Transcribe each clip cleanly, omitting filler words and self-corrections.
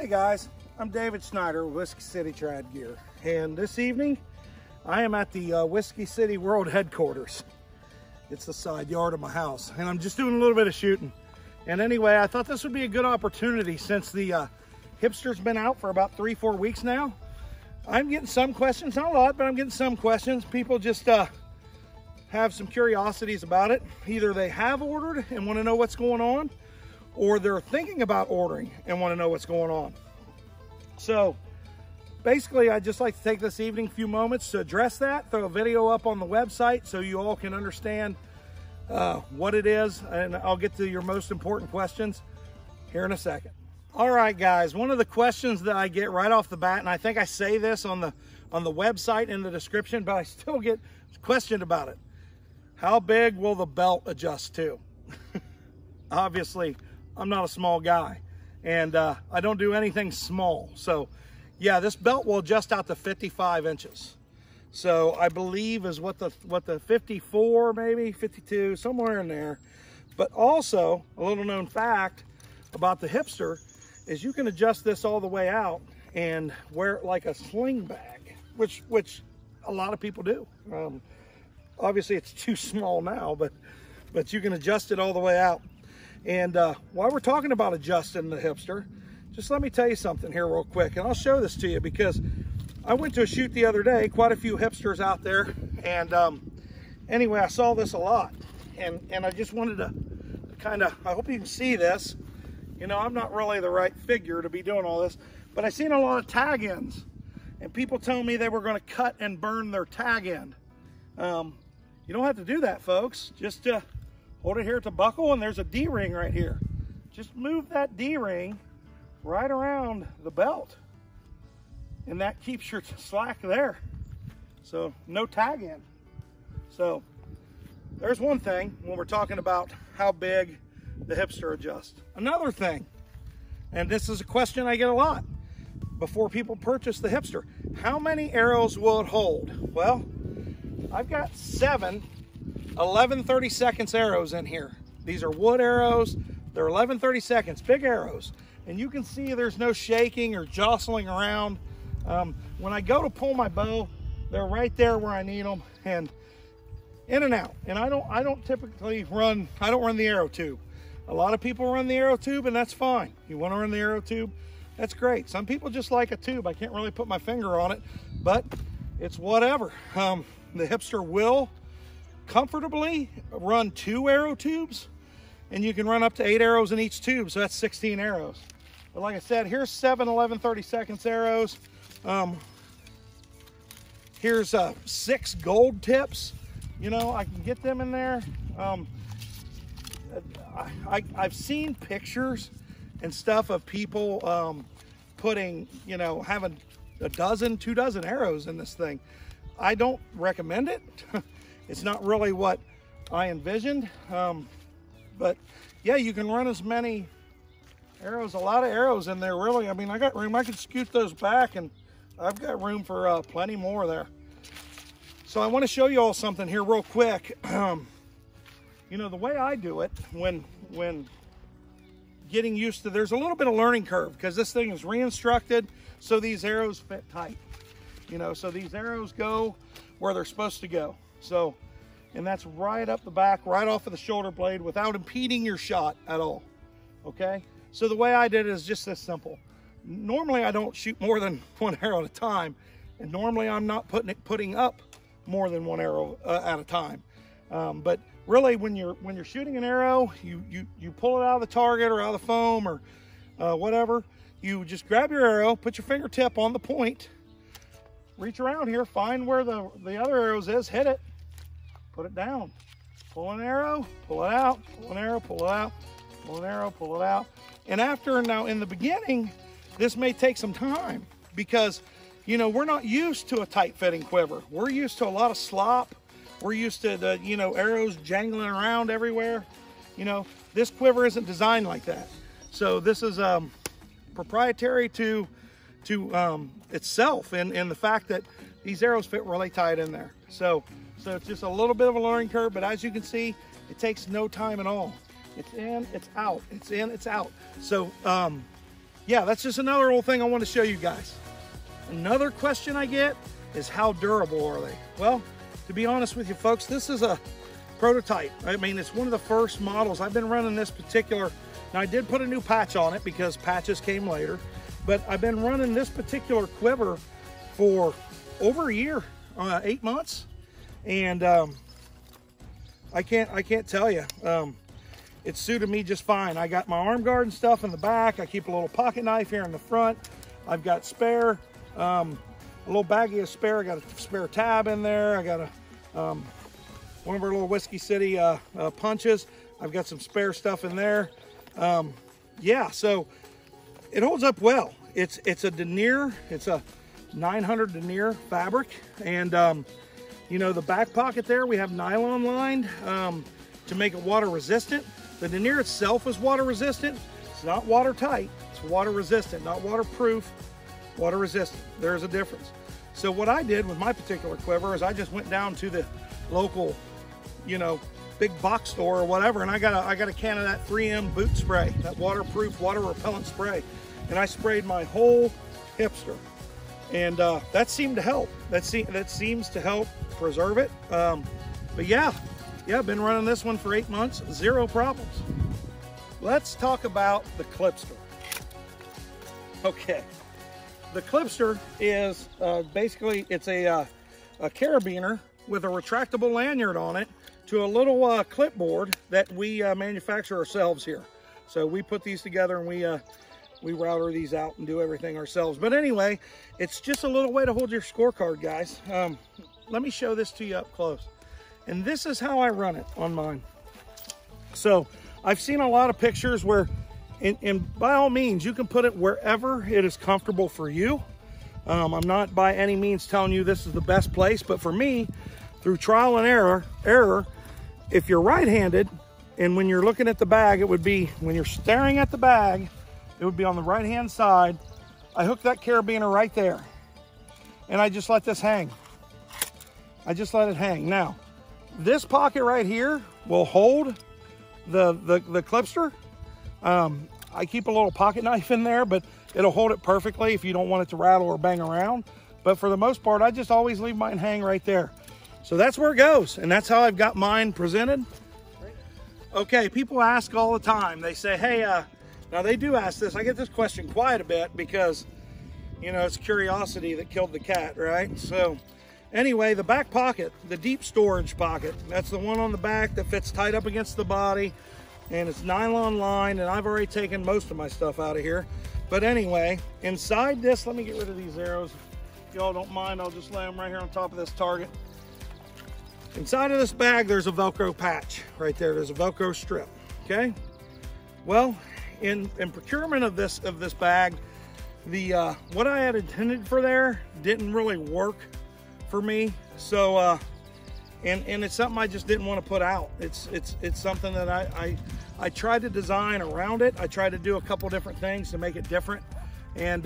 Hey guys, I'm David Snyder, Whiskey City Trad Gear, and this evening I am at the Whiskey City World Headquarters. It's the side yard of my house, and I'm just doing a little bit of shooting. And anyway, I thought this would be a good opportunity since the Hipster's been out for about 3-4 weeks now. I'm getting some questions, not a lot, but I'm getting some questions. People just have some curiosities about it. Either they have ordered and want to know what's going on, or they're thinking about ordering and want to know what's going on. So basically, I'd just like to take this evening, few moments to address that, throw a video up on the website so you all can understand what it is, and I'll get to your most important questions here in a second. All right, guys, one of the questions that I get right off the bat, and I think I say this on the website in the description, but I still get questioned about it. How big will the belt adjust to? Obviously, I'm not a small guy, and I don't do anything small. So yeah, this belt will adjust out to 55 inches. So I believe is what the 54, maybe 52, somewhere in there. But also, a little known fact about the Hipster is you can adjust this all the way out and wear it like a sling bag, which a lot of people do. Obviously it's too small now, but you can adjust it all the way out. And while we're talking about adjusting the Hipster, just let me tell you something here real quick, and I'll show this to you because I went to a shoot the other day, quite a few Hipsters out there, and anyway, I saw this a lot, and I just wanted to kind of, I hope you can see this. You know, I'm not really the right figure to be doing all this, but I seen a lot of tag ends, and people telling me they were going to cut and burn their tag end. You don't have to do that, folks. Just hold it here at the buckle, and there's a D-ring right here. Just move that D-ring right around the belt, and that keeps your slack there. So no tag end. So there's one thing when we're talking about how big the Hipster adjusts. Another thing, and this is a question I get a lot before people purchase the Hipster: how many arrows will it hold? Well, I've got 7 11/32 arrows in here. These are wood arrows. They're 11/32, big arrows, and you can see there's no shaking or jostling around. When I go to pull my bow, they're right there where I need them, and in and out. And I don't typically run, I don't run the arrow tube. A lot of people run the arrow tube, and that's fine. You want to run the arrow tube, that's great. Some people just like a tube. I can't really put my finger on it, but it's whatever. The Hipster will comfortably run 2 arrow tubes, and you can run up to 8 arrows in each tube, so that's 16 arrows. But like I said, here's 7 11/32 arrows. Here's 6 gold tips. You know, I can get them in there. I've seen pictures and stuff of people putting, you know, having 2 dozen arrows in this thing. I don't recommend it. It's not really what I envisioned. But yeah, you can run as many arrows, a lot of arrows in there, really. I mean, I got room. I could scoot those back, and I've got room for plenty more there. So I want to show you all something here real quick. You know, the way I do it when getting used to, there's a little bit of learning curve because this thing is re-instructed so these arrows fit tight. You know, so these arrows go where they're supposed to go. So, and that's right up the back, right off of the shoulder blade without impeding your shot at all. Okay? So the way I did it is just this simple. Normally I don't shoot more than 1 arrow at a time, and normally I'm not putting up more than 1 arrow at a time. But really, when you're shooting an arrow, you pull it out of the target or out of the foam or whatever. You just grab your arrow, put your fingertip on the point, reach around here, find where the other arrows is, hit it, put it down, pull an arrow, pull it out, pull an arrow, pull it out, pull an arrow, pull it out. And after, now in the beginning, this may take some time because, you know, we're not used to a tight fitting quiver. We're used to a lot of slop. We're used to the, you know, arrows jangling around everywhere. You know, this quiver isn't designed like that. So this is proprietary to itself and the fact that these arrows fit really tight in there. So it's just a little bit of a learning curve, but as you can see, it takes no time at all. It's in, it's out, it's in, it's out. So yeah, that's just another little thing I want to show you guys. Another question I get is how durable are they? Well, to be honest with you folks, this is a prototype. I mean, it's one of the first models. I've been running this particular, now I did put a new patch on it because patches came later, but I've been running this particular quiver for over a year, 8 months. And I can't tell you, it suited me just fine. I got my arm guard and stuff in the back. I keep a little pocket knife here in the front. I've got spare, a little baggie of spare. I got a spare tab in there. I got a one of our little Whiskey City punches. I've got some spare stuff in there. Yeah, so it holds up well. It's a denier. It's a 900 denier fabric, and you know, the back pocket there we have nylon lined to make it water resistant. The denier itself is water resistant. It's not watertight. It's water resistant, not waterproof. Water resistant. There's a difference. So what I did with my particular quiver is I just went down to the local, you know, big box store or whatever, and I got a can of that 3M boot spray, that waterproof, water repellent spray, and I sprayed my whole Hipster, and that seemed to help. That seems to help preserve it. But yeah, I've been running this one for 8 months, zero problems. Let's talk about the Clipster. Okay, the Clipster is basically, it's a carabiner with a retractable lanyard on it to a little clipboard that we manufacture ourselves here. So we put these together and we router these out and do everything ourselves. But anyway, it's just a little way to hold your scorecard, guys. Let me show this to you up close. And this is how I run it on mine. So I've seen a lot of pictures where, and by all means, you can put it wherever it is comfortable for you. I'm not by any means telling you this is the best place, but for me, through trial and error, if you're right-handed, and when you're looking at the bag, it would be, when you're staring at the bag, it would be on the right-hand side. I hook that carabiner right there, and I just let this hang. I just let it hang. Now, this pocket right here will hold the Clipster. I keep a little pocket knife in there, but it'll hold it perfectly if you don't want it to rattle or bang around. But for the most part, I just always leave mine hang right there. So that's where it goes, and that's how I've got mine presented. Okay, people ask all the time. They say, hey, now they do ask this. I get this question quite a bit because, you know, it's curiosity that killed the cat, right? So anyway, the back pocket, the deep storage pocket, that's the one on the back that fits tight up against the body, and it's nylon lined, and I've already taken most of my stuff out of here. But anyway, inside this, let me get rid of these arrows. If y'all don't mind, I'll just lay them right here on top of this target. Inside of this bag, there's a Velcro patch right there. There's a Velcro strip, okay? Well, in procurement of this bag, the what I had intended for there didn't really work for me. So, and it's something I just didn't want to put out. It's something that I tried to design around it. I tried to do a couple different things to make it different, and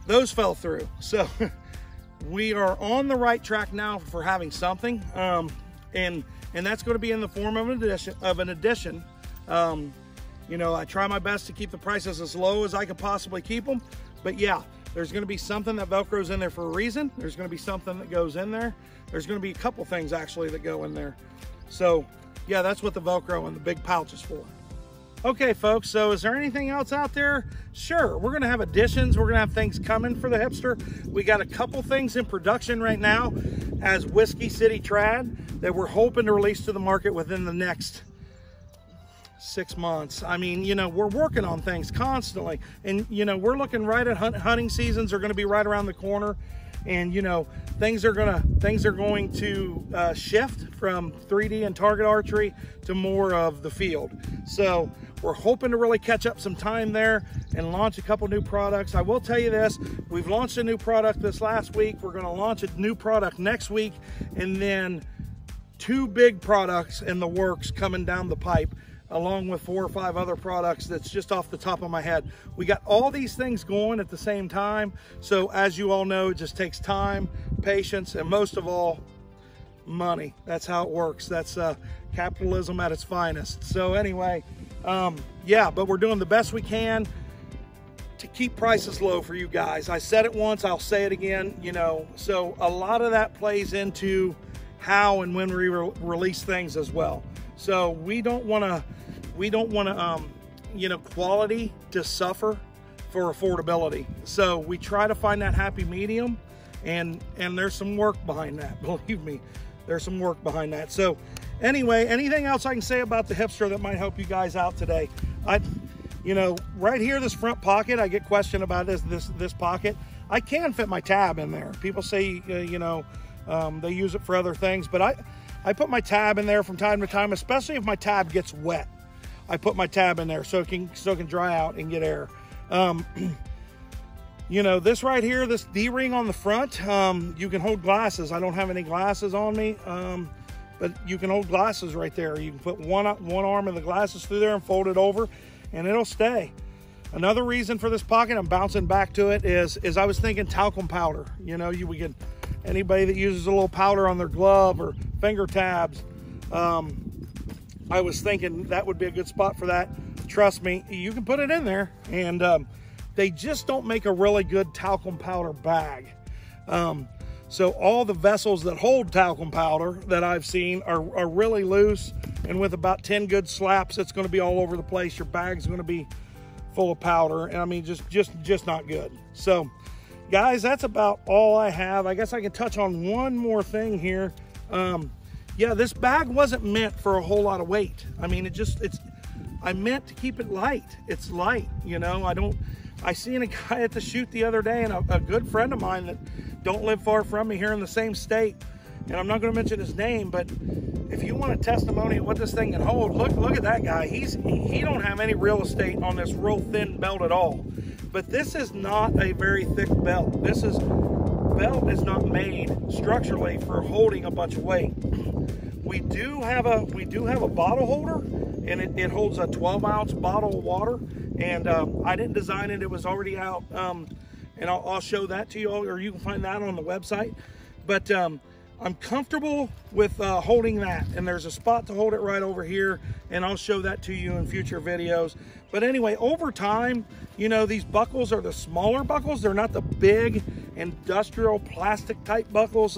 those fell through. So we are on the right track now for having something, and that's going to be in the form of an addition. You know, I try my best to keep the prices as low as I can possibly keep them, but yeah, there's going to be something that Velcro's in there for a reason. There's going to be something that goes in there. There's going to be a couple things actually that go in there. So yeah, that's what the Velcro and the big pouch is for. Okay folks, so is there anything else out there? Sure, we're gonna have additions, we're gonna have things coming for the Hipster. We got a couple things in production right now as Whiskey City Trad that we're hoping to release to the market within the next 6 months. I mean, you know, we're working on things constantly, and you know, we're looking right at hunting seasons are gonna be right around the corner, and you know, things are going to shift from 3D and target archery to more of the field. So we're hoping to really catch up some time there and launch a couple new products. I will tell you this, we've launched a new product this last week. We're going to launch a new product next week, and then 2 big products in the works coming down the pipe, along with 4 or 5 other products that's just off the top of my head. We got all these things going at the same time. So as you all know, it just takes time, patience, and most of all, money. That's how it works. That's capitalism at its finest. So anyway, yeah, but we're doing the best we can. to keep prices low for you guys. I said it once, I'll say it again, you know, so a lot of that plays into how and when we release things as well. So we don't want to, you know, quality to suffer for affordability. So we try to find that happy medium, and there's some work behind that. Believe me, there's some work behind that. So anyway, anything else I can say about the Hipster that might help you guys out today? You know, right here, this front pocket, I get questioned about this pocket. I can fit my tab in there. People say, you know, they use it for other things, but I put my tab in there from time to time, especially if my tab gets wet. I put my tab in there so it can dry out and get air. You know, this right here, this D-ring on the front, you can hold glasses. I don't have any glasses on me, but you can hold glasses right there. You can put one arm of the glasses through there and fold it over, and it'll stay. Another reason for this pocket, I'm bouncing back to it, is I was thinking talcum powder. You know, we can, anybody that uses a little powder on their glove or finger tabs, I was thinking that would be a good spot for that. Trust me, you can put it in there, and they just don't make a really good talcum powder bag. So all the vessels that hold talcum powder that I've seen are really loose, and with about 10 good slaps, it's going to be all over the place. Your bag's going to be full of powder, and I mean, just not good. So guys, that's about all I have. I guess I can touch on one more thing here. Yeah, this bag wasn't meant for a whole lot of weight. I mean, I meant to keep it light. It's light, you know. I seen a guy at the shoot the other day, and a good friend of mine that don't live far from me here in the same state, and I'm not going to mention his name, but if you want a testimony of what this thing can hold, look at that guy. He don't have any real estate on this real thin belt at all. But this is not a very thick belt. Belt is not made structurally for holding a bunch of weight. We do have a bottle holder, and it holds a 12-ounce bottle of water. And I didn't design it; it was already out. And I'll show that to you all, or you can find that on the website. But I'm comfortable with holding that, and there's a spot to hold it right over here, and I'll show that to you in future videos. But anyway, over time, you know, these buckles are the smaller buckles. They're not the big industrial plastic type buckles.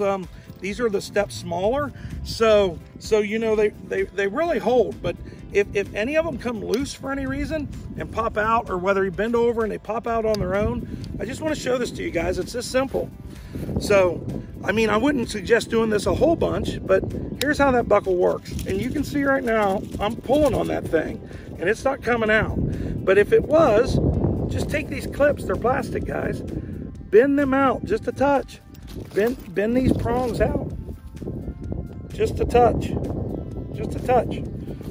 These are the steps smaller. So you know, they really hold. But if any of them come loose for any reason and pop out, or whether you bend over and they pop out on their own, I just want to show this to you guys. It's this simple. So, I mean, I wouldn't suggest doing this a whole bunch, but here's how that buckle works. And you can see right now, I'm pulling on that thing, and it's not coming out. But if it was, just take these clips, they're plastic, guys, bend them out just a touch. Bend these prongs out just a touch.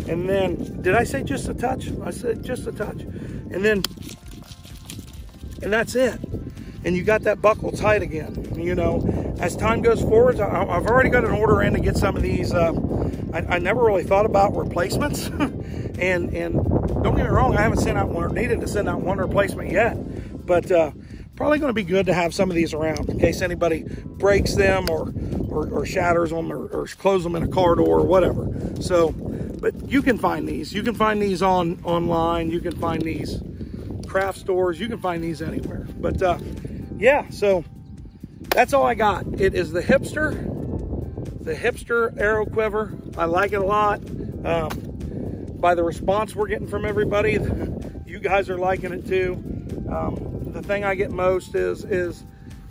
And then, did I say just a touch? I said just a touch. And that's it. And you got that buckle tight again. You know, as time goes forward, I've already got an order in to get some of these. I never really thought about replacements. and don't get me wrong, I haven't sent out one, or needed to send out one replacement yet. But probably going to be good to have some of these around in case anybody breaks them or shatters them or closes them in a car door or whatever. So, but you can find these. You can find these online. You can find these craft stores. You can find these anywhere. But yeah, so that's all I got. It is the Hipster Arrow Quiver. I like it a lot. By the response we're getting from everybody, you guys are liking it too. The thing I get most is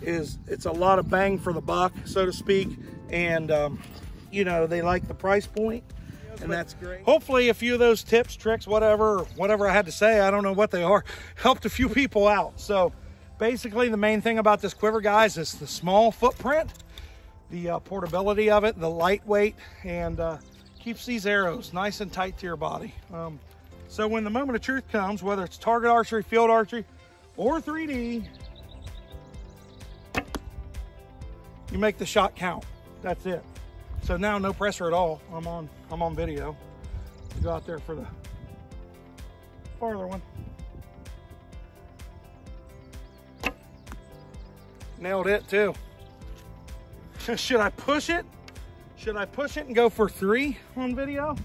it's a lot of bang for the buck, so to speak, and you know, they like the price point, and that's great. Hopefully a few of those tips, tricks, whatever I had to say, I don't know what they are, helped a few people out. So basically the main thing about this quiver, guys, is the small footprint, the portability of it, the lightweight, and keeps these arrows nice and tight to your body. So when the moment of truth comes, whether it's target archery, field archery, or 3D, you make the shot count. That's it. So now no pressure at all. I'm on video. You go out there for the farther one. Nailed it too. Should I push it? Should I push it and go for 3 on video?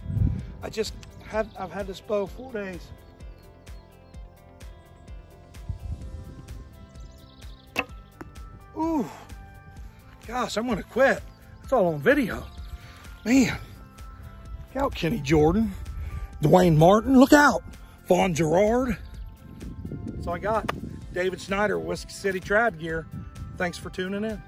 I've had this bow 4 days. gosh, I'm gonna quit. It's all on video. Man, look out, Kenny Jordan, Dwayne Martin, look out, Vaughn Gerard. That's all I got. David Snyder, Whiskey City Trad Gear. Thanks for tuning in.